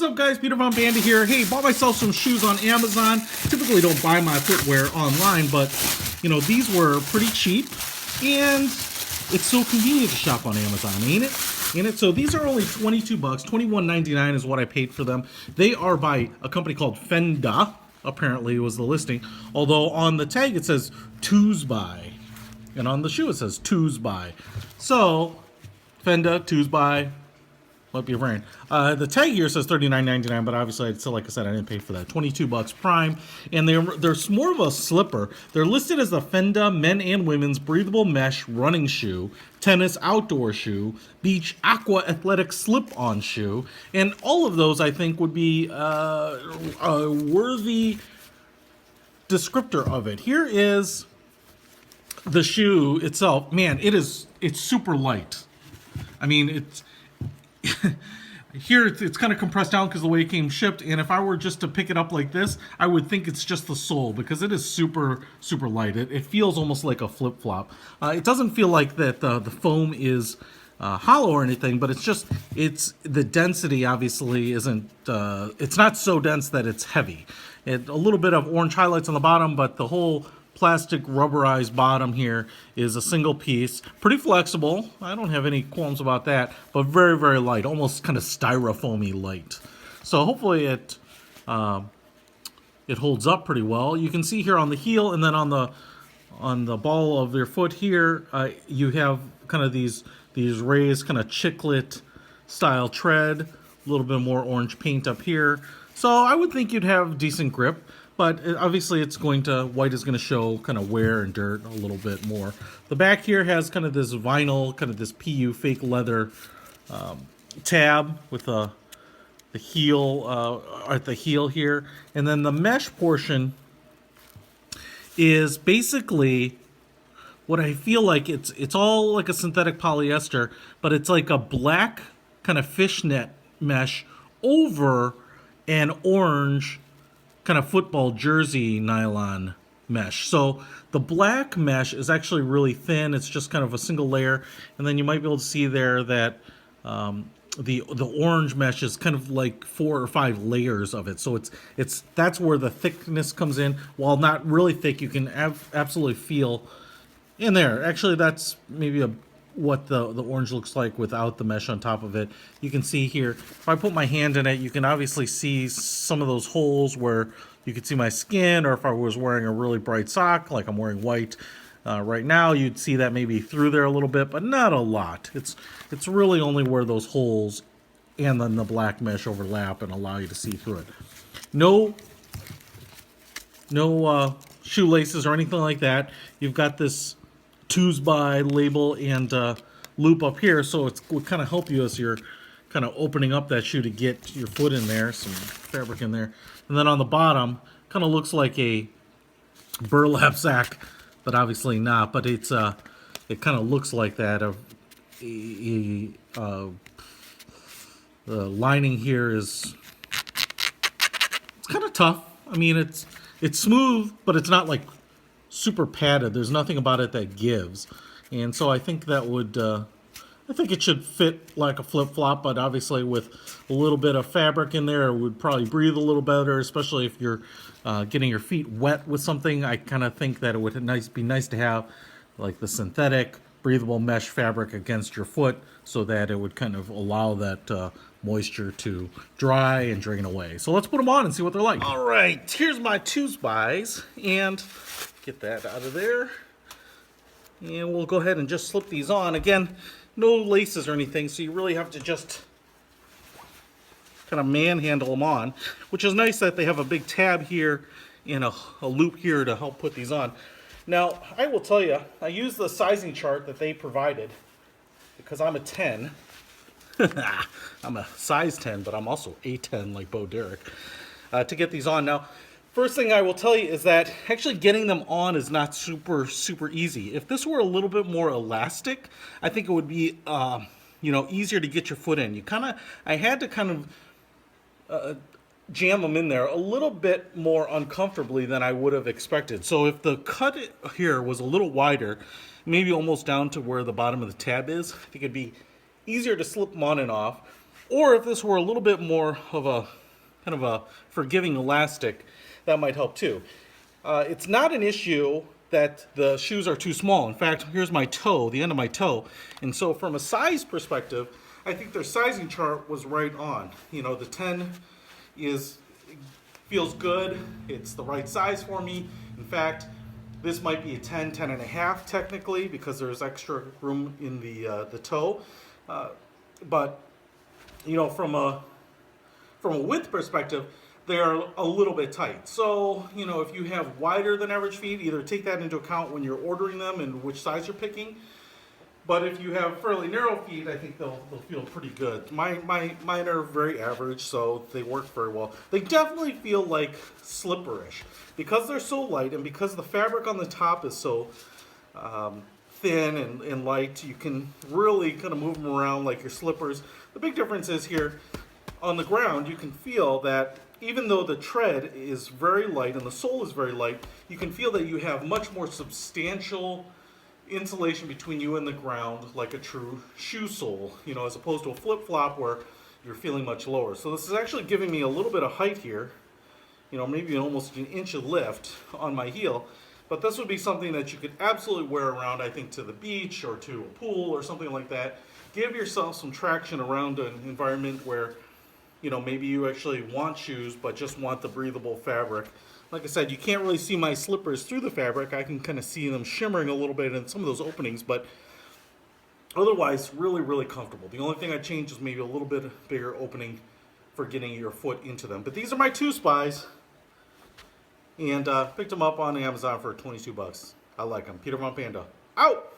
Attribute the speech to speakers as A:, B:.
A: What's up guys, Peter von Panda here. Hey, bought myself some shoes on Amazon. Typically don't buy my footwear online, but you know, these were pretty cheap and it's so convenient to shop on Amazon, ain't it? So these are only 22 bucks. 21.99 is what I paid for them. They are by a company called Fenda, apparently was the listing. Although on the tag it says Toosbuy. And on the shoe it says Toosbuy. So, Fenda, Toosbuy, might be a brand. The tag here says $39.99, but obviously, like I said, I didn't pay for that. 22 bucks prime, and they're more of a slipper. They're listed as the Fenda men and women's breathable mesh running shoe, tennis outdoor shoe, beach aqua athletic slip-on shoe, and all of those I think would be a worthy descriptor of it. Here is the shoe itself. Man, it's super light. I mean, it's here it's kind of compressed down because the way it came shipped, and if I were just to pick it up like this, I would think it's just the sole because it is super light. It feels almost like a flip-flop. It doesn't feel like that the foam is hollow or anything, but it's the density obviously isn't it's not so dense that it's heavy. A little bit of orange highlights on the bottom, but the whole plastic rubberized bottom here is a single piece, pretty flexible. I don't have any qualms about that, but very light, almost kind of styrofoamy light. So hopefully it holds up pretty well. You can see here on the heel, and then on the ball of your foot here, you have kind of these raised kind of chiclet style tread, a little bit more orange paint up here. So I would think you'd have decent grip. But obviously white is going to show kind of wear and dirt a little bit more. The back here has kind of this vinyl, kind of this PU fake leather tab with the heel, at the heel here. And then the mesh portion is basically what I feel like it's all like a synthetic polyester, but it's like a black kind of fishnet mesh over an orange kind of football jersey nylon mesh. So the black mesh is actually really thin. It's just kind of a single layer, and then you might be able to see there that the orange mesh is kind of like 4 or 5 layers of it. So that's where the thickness comes in. While not really thick, you can absolutely feel in there. Actually, that's maybe what the orange looks like without the mesh on top of it. You can see here, if I put my hand in it, you can obviously see some of those holes where you can see my skin, or if I was wearing a really bright sock, like I'm wearing white right now, you'd see that maybe through there a little bit, but not a lot. It's really only where those holes and then the black mesh overlap and allow you to see through it. No shoelaces or anything like that. You've got this Toosbuy label and loop up here, so it would kind of help you as you're kind of opening up that shoe to get your foot in there, some fabric in there. And then on the bottom, kind of looks like a burlap sack, but obviously not. But it kind of looks like that. The lining here it's kind of tough. I mean, it's smooth, but it's not like super padded. There's nothing about it that gives, and so I think that would I think it should fit like a flip-flop, but obviously with a little bit of fabric in there, it would probably breathe a little better, especially if you're getting your feet wet with something. I kind of think that it would be nice to have like the synthetic breathable mesh fabric against your foot, so that it would kind of allow that moisture to dry and drain away. So let's put them on and see what they're like. All right, here's my Toosbuys, and get that out of there. And we'll go ahead and just slip these on. Again, no laces or anything, so you really have to just kind of manhandle them on, which is nice that they have a big tab here and a loop here to help put these on. Now, I will tell you, I used the sizing chart that they provided because I'm a 10. I'm a size 10, but I'm also a 10 like Bo Derek, to get these on. Now, first thing I will tell you is that actually getting them on is not super easy. If this were a little bit more elastic, I think it would be easier to get your foot in. I had to kind of jam them in there a little bit more uncomfortably than I would have expected. So if the cut here was a little wider, maybe almost down to where the bottom of the tab is, I think it'd be easier to slip them on and off. Or if this were a little bit more of a kind of a forgiving elastic, that might help too. It's not an issue that the shoes are too small. In fact, here's my toe, the end of my toe. And so from a size perspective, I think their sizing chart was right on. You know, the 10 feels good. It's the right size for me. In fact, this might be a 10, 10 and a half technically because there's extra room in the toe. But you know, from a width perspective, they're a little bit tight. So, you know, if you have wider than average feet, either take that into account when you're ordering them and which size you're picking. But if you have fairly narrow feet, I think they'll feel pretty good. Mine are very average, so they work very well. They definitely feel like slipperish. Because they're so light and because the fabric on the top is so thin and light, you can really kind of move them around like your slippers. The big difference is here on the ground, you can feel that even though the tread is very light and the sole is very light, you can feel that you have much more substantial insulation between you and the ground, like a true shoe sole, you know, as opposed to a flip-flop where you're feeling much lower. So this is actually giving me a little bit of height here, you know, maybe almost an inch of lift on my heel. But this would be something that you could absolutely wear around, I think, to the beach or to a pool or something like that. Give yourself some traction around an environment where, you know, maybe you actually want shoes but just want the breathable fabric. Like I said, you can't really see my slippers through the fabric. I can kind of see them shimmering a little bit in some of those openings, but otherwise, really, really comfortable. The only thing I changed is maybe a little bit bigger opening for getting your foot into them. But these are my Toosbuys, and picked them up on Amazon for 22 bucks. I like them. Peter von Panda, out!